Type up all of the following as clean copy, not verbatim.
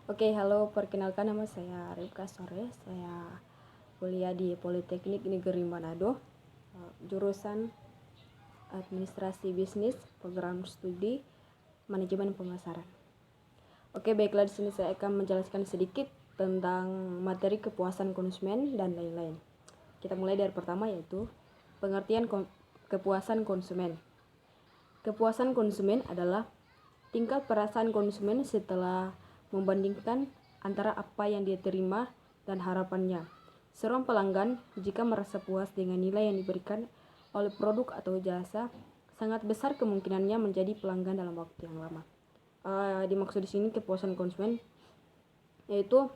Oke, halo, perkenalkan nama saya Rifka Sore. Saya kuliah di Politeknik Negeri Manado, jurusan Administrasi Bisnis, program studi Manajemen Pemasaran. Oke, baiklah, di sini saya akan menjelaskan sedikit tentang materi kepuasan konsumen dan lain-lain. Kita mulai dari pertama, yaitu pengertian kepuasan konsumen. Kepuasan konsumen adalah tingkat perasaan konsumen setelah membandingkan antara apa yang dia terima dan harapannya. Seorang pelanggan jika merasa puas dengan nilai yang diberikan oleh produk atau jasa, sangat besar kemungkinannya menjadi pelanggan dalam waktu yang lama. Dimaksud di sini kepuasan konsumen yaitu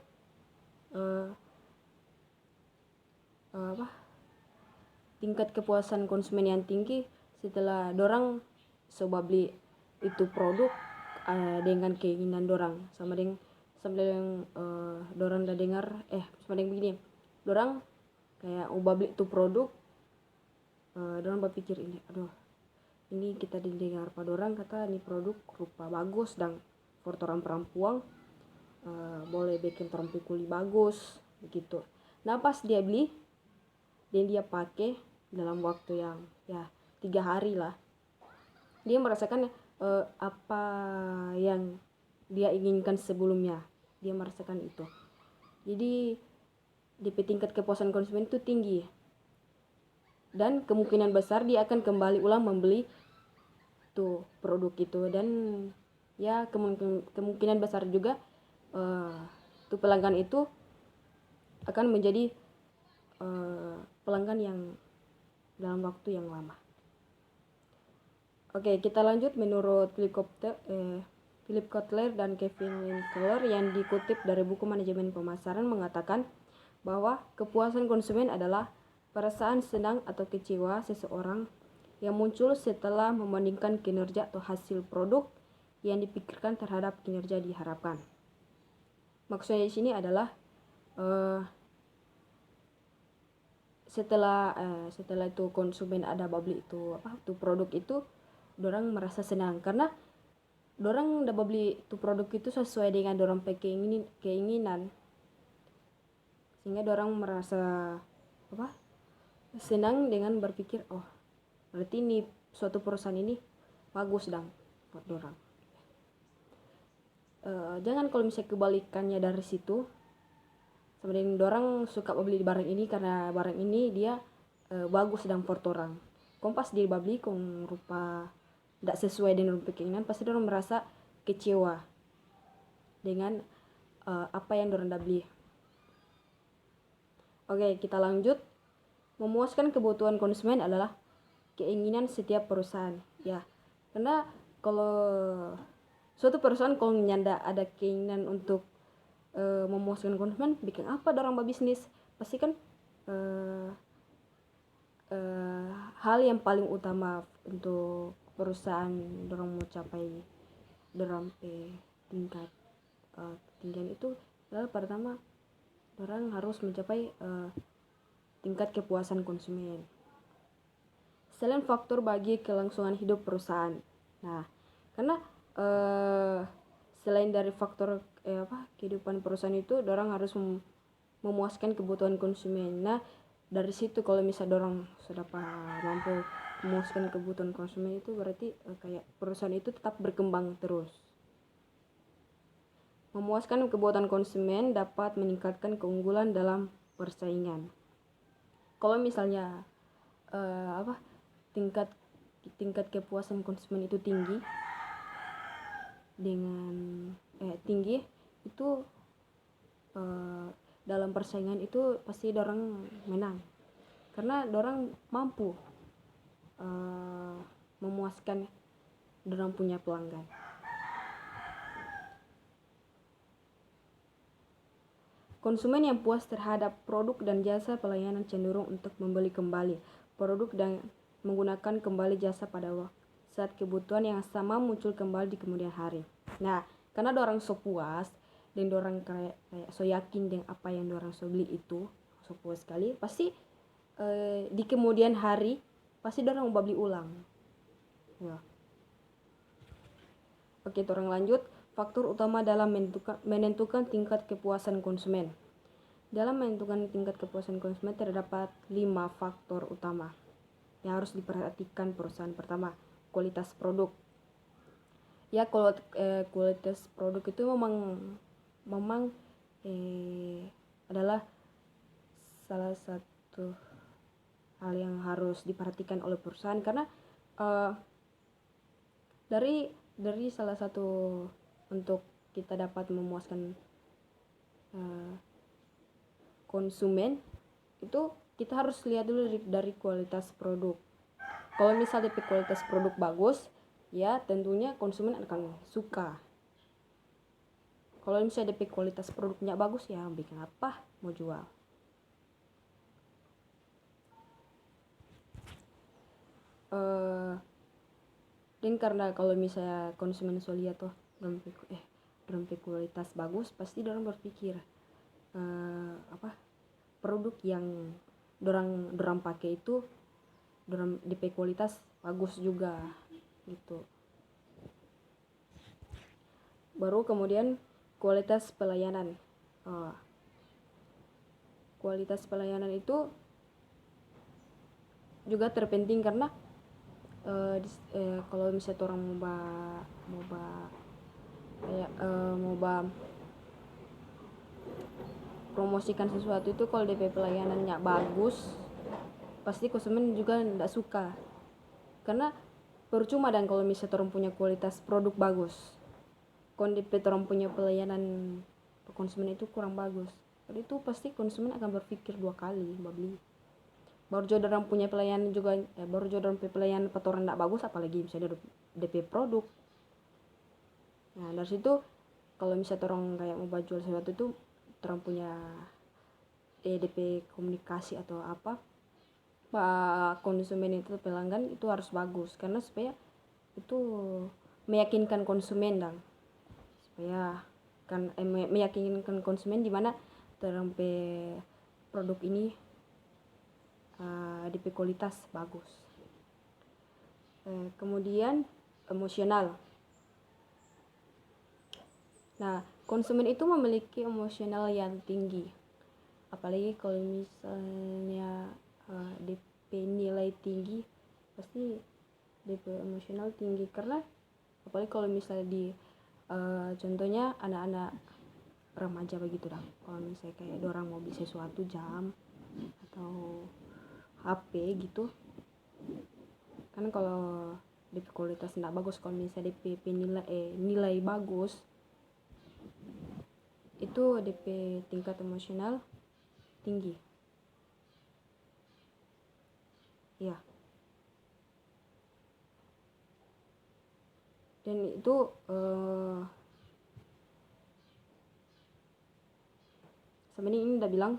tingkat kepuasan konsumen yang tinggi setelah dorang coba beli itu produk dengan keinginan dorang sama dengan dorang udah dengar sama dengan begini, dorang kayak ubah beli itu produk, dorang berpikir ini kita didengar pada dorang kata ini produk rupa bagus dan for orang perempuan boleh bikin orang kuli bagus begitu. Nah pas dia beli dan dia pakai dalam waktu yang 3 hari lah, dia merasakan apa yang dia inginkan sebelumnya, dia merasakan itu. Jadi DP tingkat kepuasan konsumen itu tinggi dan kemungkinan besar dia akan kembali ulang membeli tuh produk itu, dan ya kemungkinan besar juga tuh pelanggan itu akan menjadi pelanggan yang dalam waktu yang lama. Oke, kita lanjut. Menurut Philip Kotler dan Kevin Winkler yang dikutip dari buku Manajemen Pemasaran mengatakan bahwa kepuasan konsumen adalah perasaan senang atau kecewa seseorang yang muncul setelah membandingkan kinerja atau hasil produk yang dipikirkan terhadap kinerja diharapkan. Maksudnya di sini adalah setelah itu konsumen ada beli itu produk itu, dorang merasa senang karena dorang dapat beli itu produk itu sesuai dengan dorang keinginan, sehingga dorang merasa senang dengan berpikir berarti ini suatu perusahaan ini bagus dong buat dorang. Jangan kalau misalnya kebalikannya dari situ, sebenarnya dorang suka beli barang ini karena barang ini dia bagus dan for orang. Kompas dia beli kong rupa tidak sesuai dengan keinginan, pasti dorang merasa kecewa dengan apa yang dorang beli. Oke, kita lanjut. Memuaskan kebutuhan konsumen adalah keinginan setiap perusahaan, ya. Karena kalau suatu perusahaan kalau nyanda ada keinginan untuk memuaskan konsumen, bikin apa dorang bisnis? Pasti kan hal yang paling utama untuk perusahaan dorang mau capai dorang tingkat ketinggian itu adalah pertama dorang harus mencapai tingkat kepuasan konsumen. Selain faktor bagi kelangsungan hidup perusahaan. Nah, karena selain dari faktor kehidupan perusahaan itu, dorang harus memuaskan kebutuhan konsumen. Nah, dari situ kalau misalnya dorang sudah mampu memuaskan kebutuhan konsumen itu, berarti kayak perusahaan itu tetap berkembang terus. Memuaskan kebutuhan konsumen dapat meningkatkan keunggulan dalam persaingan. Kalau misalnya tingkat kepuasan konsumen itu tinggi itu dalam persaingan itu pasti dorang menang karena dorang mampu memuaskan dorang punya pelanggan. Konsumen yang puas terhadap produk dan jasa pelayanan cenderung untuk membeli kembali produk dan menggunakan kembali jasa pada saat kebutuhan yang sama muncul kembali di kemudian hari. Nah, karena dorang so puas dan dorang kayak so yakin dengan apa yang dorang so beli itu, so puas sekali, pasti di kemudian hari pasti dorang mau beli ulang. Ya. Oke, dorang lanjut. faktor utama dalam menentukan tingkat kepuasan konsumen. Dalam menentukan tingkat kepuasan konsumen terdapat 5 faktor utama yang harus diperhatikan perusahaan. Pertama, kualitas produk. Ya, kualitas produk itu memang adalah salah satu hal yang harus diperhatikan oleh perusahaan, karena dari salah satu untuk kita dapat memuaskan konsumen itu kita harus lihat dulu dari kualitas produk. Kalau misalnya kualitas produk bagus, ya tentunya konsumen akan suka. Kalau misalnya kualitas produknya bagus, ya bikin apa mau jual. Dan karena kalau misalnya konsumen lihat tuh dalam kualitas bagus, pasti orang berpikir produk yang dorang pakai itu dorang DP kualitas bagus juga gitu. Baru kemudian kualitas pelayanan. Kualitas pelayanan itu juga terpenting, karena kalau misalnya orang mau promosikan sesuatu itu, kalau DP pelayanannya bagus, pasti konsumen juga tidak suka. Karena percuma dan kalau misalnya orang punya kualitas produk bagus, kalau DP orang punya pelayanan konsumen itu kurang bagus, jadi itu pasti konsumen akan berpikir 2 kali beli. Baru juga orang punya pelayanan juga, baru juga orang punya pelayanan orang tidak bagus, apalagi misalnya DP produk. Nah dari situ kalau misalnya orang kayak mau jual sesuatu itu, orang punya DP komunikasi atau apa konsumen itu, pelanggan itu harus bagus, karena supaya itu meyakinkan konsumen dan supaya kan meyakinkan konsumen di mana tersampai produk ini DP kualitas bagus. Kemudian emosional. Nah, konsumen itu memiliki emosional yang tinggi, apalagi kalau misalnya DP nilai tinggi, pasti DP emosional tinggi. Karena apalagi kalau misalnya di contohnya anak-anak remaja begitu dah, kalau misalnya kayak orang mau beli sesuatu, jam atau HP gitu kan, kalau DP kualitas tidak bagus, kalau misalnya DP nilai bagus, itu DP tingkat emosional tinggi. Ya. Dan itu sebenarnya ini udah bilang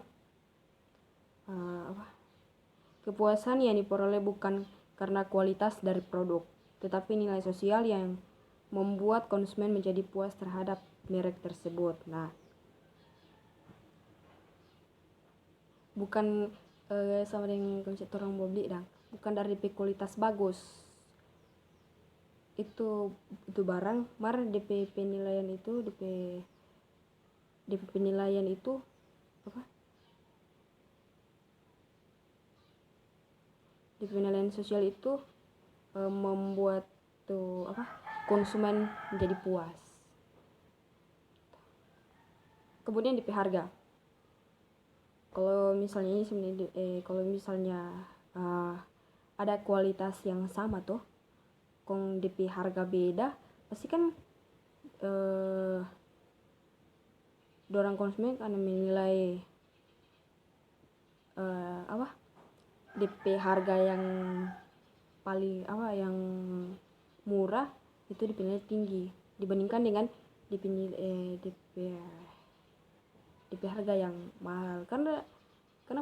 kepuasan yang diperoleh bukan karena kualitas dari produk, tetapi nilai sosial yang membuat konsumen menjadi puas terhadap merek tersebut. Nah, bukan sama dengan konsep orang mau beli dan bukan dari DP kualitas bagus itu barang, mar DP penilaian itu DP penilaian itu DP penilaian sosial itu membuat tuh konsumen menjadi puas. Kemudian DP harga. Kalau misalnya ini sebenarnya kalau misalnya ada kualitas yang sama tuh, kong DP harga beda, pasti kan dorang konsumen akan menilai DP harga yang paling yang murah itu dipilih tinggi dibandingkan dengan DP harga yang mahal. Karena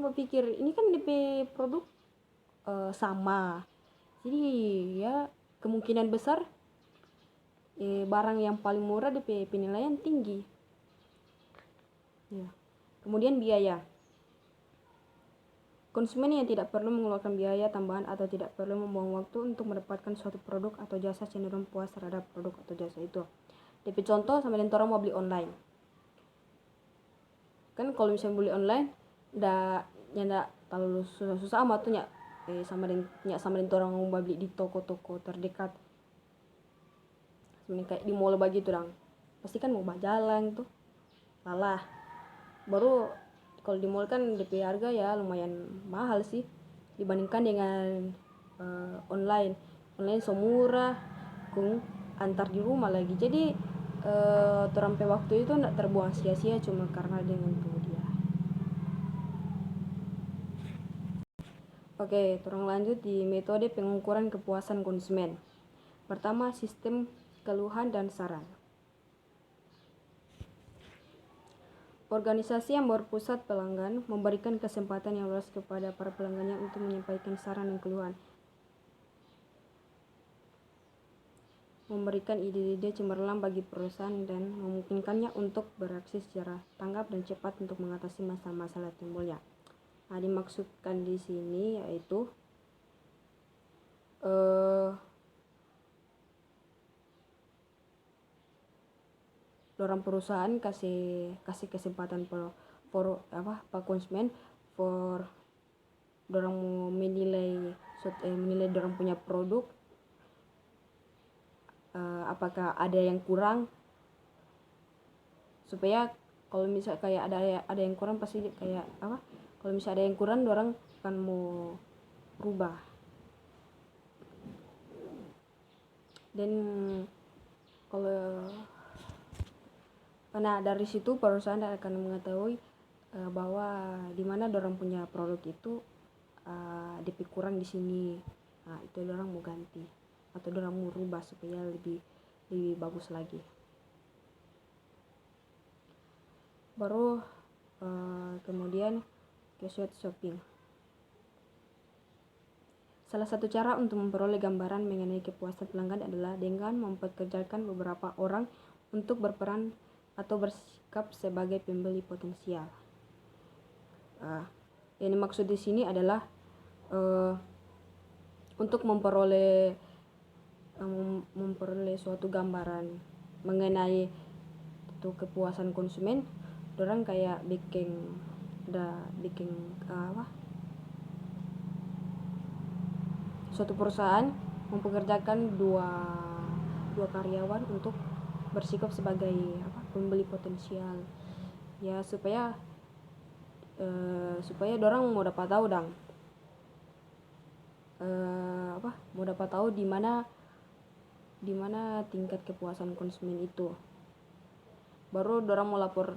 berpikir ini kan DP produk sama, jadi ya kemungkinan besar barang yang paling murah DP penilaian tinggi. Ya. Kemudian biaya. Konsumen yang tidak perlu mengeluarkan biaya tambahan atau tidak perlu membuang waktu untuk mendapatkan suatu produk atau jasa cenderung puas terhadap produk atau jasa itu. DP contoh sama dengan orang mau beli online. Kan kalau misalnya beli online ndak terlalu susah amat tuh sama dengan orang mau beli di toko-toko terdekat. Sebenarnya kayak di mall begitu dong. Pasti kan mau jalan tuh. Lalah. Baru kalau di mall kan DP harga ya lumayan mahal sih dibandingkan dengan online semurah kung antar di rumah lagi. Jadi terampai waktu itu tidak terbuang sia-sia cuma karena dengan tuh dia. Oke, terus lanjut di metode pengukuran kepuasan konsumen. Pertama, sistem keluhan dan saran. Organisasi yang berpusat pelanggan memberikan kesempatan yang luas kepada para pelanggannya untuk menyampaikan saran dan keluhan, memberikan ide-ide cemerlang bagi perusahaan dan memungkinkannya untuk bereaksi secara tanggap dan cepat untuk mengatasi masalah-masalah timbulnya. Nah, dimaksudkan di sini yaitu orang perusahaan kasih kesempatan for konsumen for dorang mau menilai dorang punya produk, apakah ada yang kurang, supaya kalau misal kayak ada yang kurang pasti kayak kalau misal ada yang kurang dorang akan mau rubah. Dan kalau nah dari situ perusahaan akan mengetahui bahwa di mana dorang punya produk itu DP kurang di sini. Nah, itu dorang mau ganti atau dorang mau rubah supaya lebih bagus lagi. Baru kemudian keyword shopping. Salah satu cara untuk memperoleh gambaran mengenai kepuasan pelanggan adalah dengan mempekerjakan beberapa orang untuk berperan atau bersikap sebagai pembeli potensial. Yang dimaksud di sini adalah untuk memperoleh suatu gambaran mengenai itu kepuasan konsumen, orang kayak bikin suatu perusahaan mempekerjakan dua karyawan untuk bersikap sebagai pembeli potensial ya, supaya dorang mau dapat tahu mau dapat tahu di mana tingkat kepuasan konsumen itu. Baru dorang mau lapor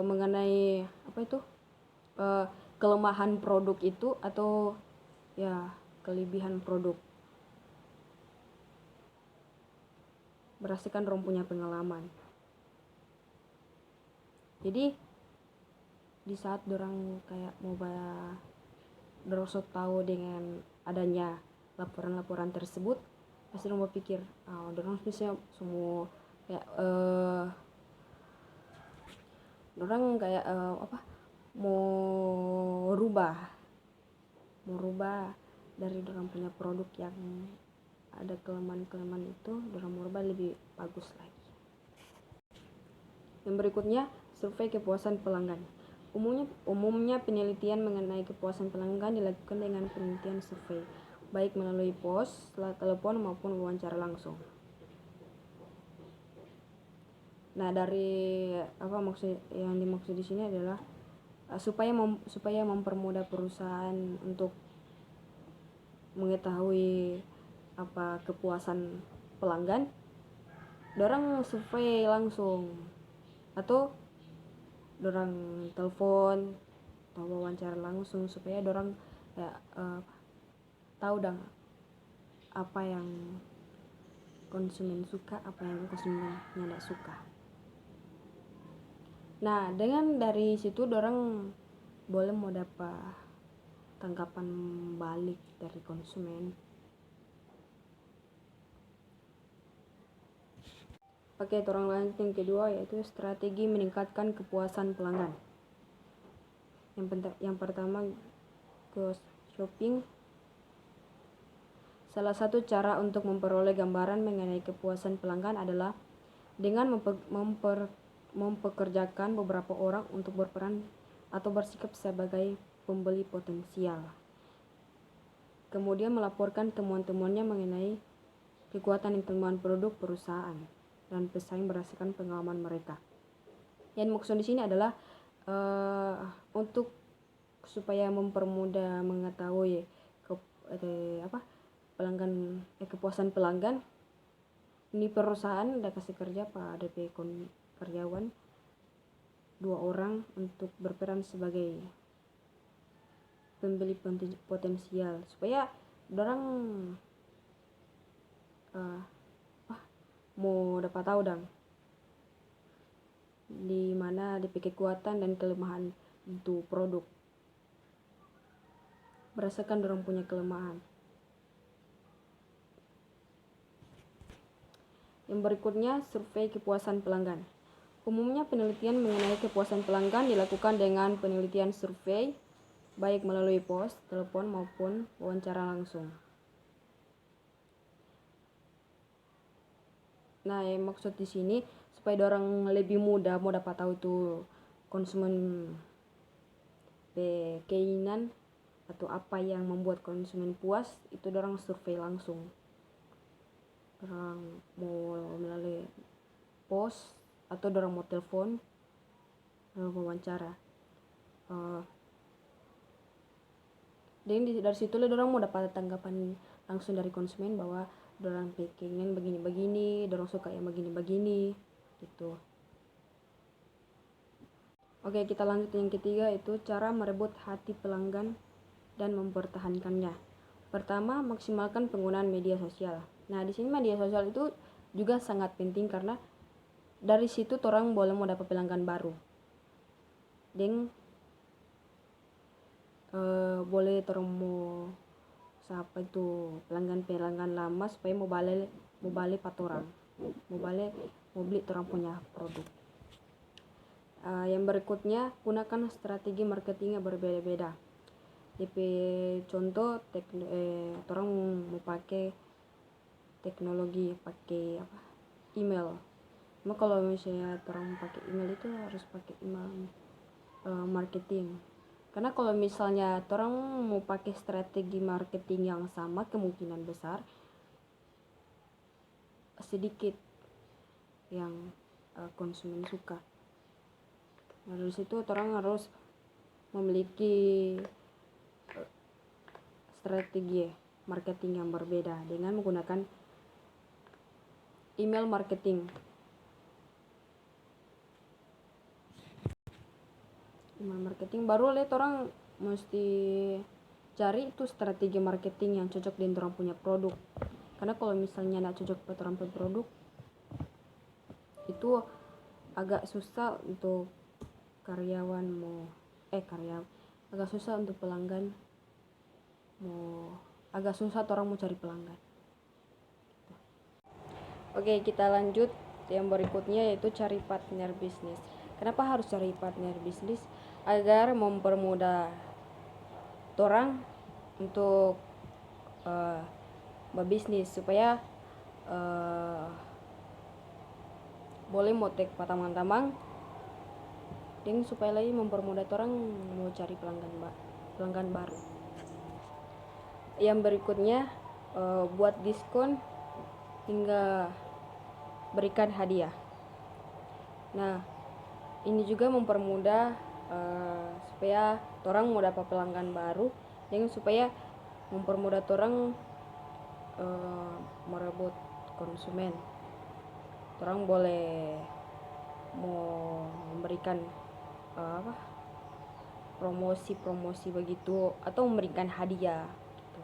mengenai kelemahan produk itu atau ya kelebihan produk berdasarkan dorang punya pengalaman. Jadi di saat dorang kayak mau dorang tahu dengan adanya laporan-laporan tersebut, pasti dorang berpikir dorang bisa semua kayak dorang kayak mau rubah dari dorang punya produk yang ada kelemahan itu, dorang mau rubah lebih bagus lagi. Yang berikutnya, survei kepuasan pelanggan. Umumnya penelitian mengenai kepuasan pelanggan dilakukan dengan penelitian survei, baik melalui pos, telepon maupun wawancara langsung. Nah, dari yang dimaksud di sini adalah supaya mempermudah perusahaan untuk mengetahui apa kepuasan pelanggan, dorang survei langsung atau dorang telepon atau wawancara langsung supaya dorang tahu apa yang konsumen suka, apa yang konsumen tidak suka. Nah, dengan dari situ dorang boleh mau dapat tanggapan balik dari konsumen. Oke, orang lanjut yang kedua yaitu strategi meningkatkan kepuasan pelanggan. Yang pertama, ghost shopping. Salah satu cara untuk memperoleh gambaran mengenai kepuasan pelanggan adalah dengan mempekerjakan beberapa orang untuk berperan atau bersikap sebagai pembeli potensial. Kemudian melaporkan temuan-temuannya mengenai kekuatan dan kelemahan produk perusahaan dan pesaing berdasarkan pengalaman mereka. Yang maksud di sini adalah untuk supaya mempermudah mengetahui kepuasan pelanggan. Ini perusahaan udah kasih kerja pada karyawan 2 orang untuk berperan sebagai pembeli potensial supaya orang mau dapat tahu dong di mana di kekuatan dan kelemahan itu produk berdasarkan orang punya kelemahan. Yang berikutnya, survei kepuasan pelanggan. Umumnya penelitian mengenai kepuasan pelanggan dilakukan dengan penelitian survei, baik melalui pos, telepon maupun wawancara langsung. Nah, yang maksud di sini supaya orang lebih mudah mau dapat tahu itu konsumen keinginan atau apa yang membuat konsumen puas, itu orang survei langsung. Orang mau melalui pos atau orang mau telepon wawancara. Dan dari situ orang mau dapat tanggapan langsung dari konsumen bahwa orang pengen begini-begini, orang suka yang begini-begini gitu. Oke, kita lanjut yang ketiga, itu cara merebut hati pelanggan dan mempertahankannya. Pertama, maksimalkan penggunaan media sosial. Nah, di sini media sosial itu juga sangat penting karena dari situ orang boleh mau dapat pelanggan baru. Dan boleh orang mau siapa itu pelanggan lama supaya mau balik patorang, mau beli orang punya produk. Yang berikutnya, gunakan strategi marketing yang berbeda-beda. DP contoh orang mau pakai teknologi, pakai email. Cuma kalau misalnya orang pakai email itu harus pakai email marketing. Karena kalau misalnya orang mau pakai strategi marketing yang sama, kemungkinan besar sedikit yang konsumen suka. Nah, dari situ orang harus memiliki strategi marketing yang berbeda dengan menggunakan email marketing. Email marketing baru orang mesti cari itu strategi marketing yang cocok dengan orang punya produk. Karena kalau misalnya tidak cocok buat orang punya produk, itu agak susah untuk agak susah untuk pelanggan agak susah orang mau cari pelanggan. Oke, kita lanjut yang berikutnya, yaitu cari partner bisnis. Kenapa harus cari partner bisnis? Agar mempermudah orang untuk berbisnis supaya boleh mau tek patamang-tamang, dan supaya lagi mempermudah orang mau cari pelanggan baru. Yang berikutnya, buat diskon hingga berikan hadiah. Nah, ini juga mempermudah supaya orang mau dapat pelanggan baru, dan supaya mempermudah orang merebut konsumen. Orang boleh mau memberikan promosi begitu, atau memberikan hadiah gitu.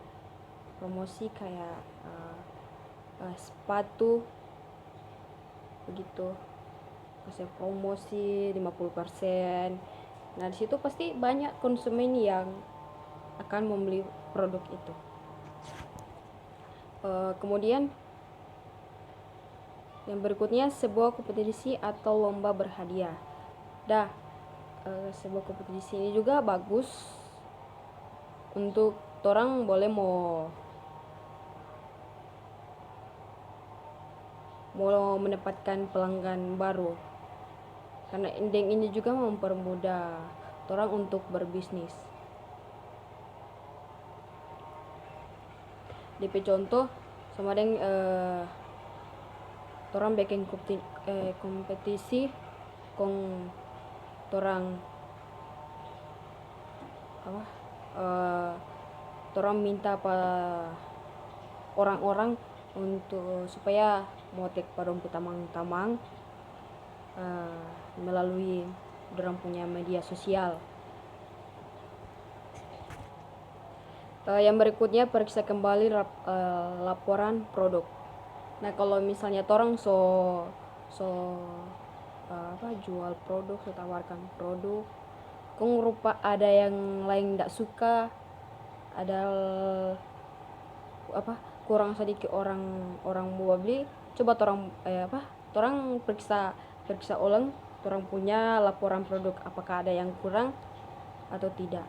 Promosi kayak sepatu begitu, kasih promosi 50%. Nah, di situ pasti banyak konsumen yang akan membeli produk itu. Kemudian yang berikutnya, sebuah kompetisi atau lomba berhadiah. Sebuah kompetisi ini juga bagus untuk orang boleh mau mau mendapatkan pelanggan baru. Karena ini juga mempermudah orang untuk berbisnis. DP contoh sama dengan orang bikin kompetisi kong orang orang minta orang-orang untuk supaya mau tek padong tamang-tamang melalui orang punya media sosial. Yang berikutnya periksa kembali laporan produk. Nah, kalau misalnya orang jual produk, tawarkan produk, kong rupa ada yang lain tidak suka, ada kurang sedikit orang mau beli, coba orang periksa ulang orang punya laporan produk, apakah ada yang kurang atau tidak.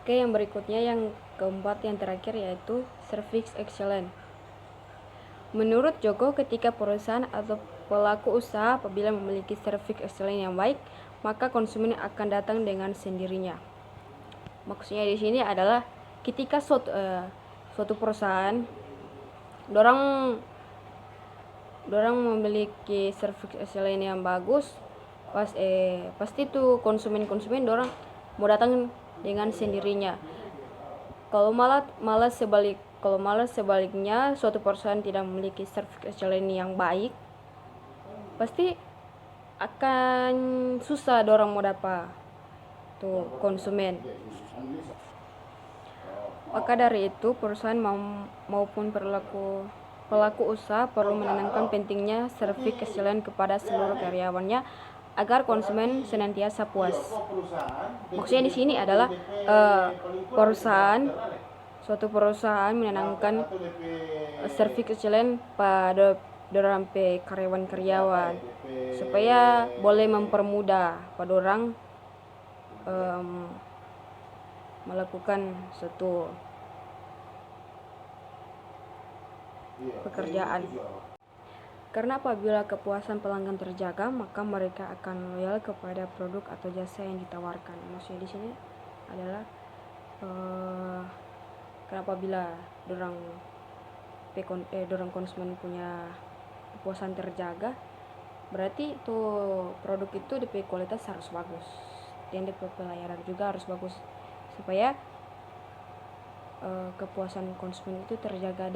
Oke, yang berikutnya yang keempat, yang terakhir, yaitu service excellence. Menurut Joko, ketika perusahaan atau pelaku usaha apabila memiliki service excellence yang baik, maka konsumen akan datang dengan sendirinya. Maksudnya di sini adalah ketika suatu perusahaan dorang memiliki service excellence yang bagus, pasti tuh konsumen dorang mau datang dengan sendirinya. Kalau malah sebaliknya suatu perusahaan tidak memiliki service excellence yang baik, pasti akan susah dorang mau dapat tuh konsumen. Maka dari itu perusahaan maupun pelaku usaha perlu menanamkan pentingnya service excellence kepada seluruh karyawannya agar konsumen senantiasa puas. Maksudnya di sini adalah suatu perusahaan menanamkan service excellence pada dorang karyawan supaya boleh mempermudah pada orang melakukan suatu pekerjaan. Karena apabila kepuasan pelanggan terjaga, maka mereka akan loyal kepada produk atau jasa yang ditawarkan. Maksudnya di sini adalah kenapa bila dorang konsumen punya kepuasan terjaga, berarti tuh produk itu DP kualitas harus bagus dan DP pelayanan juga harus bagus supaya kepuasan konsumen itu terjaga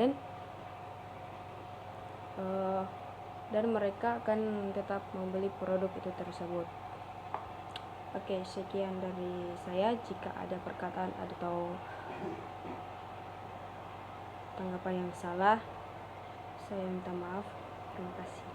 dan mereka akan tetap membeli produk itu tersebut. Oke, sekian dari saya. Jika ada perkataan atau tanggapan yang salah, saya minta maaf. Terima kasih.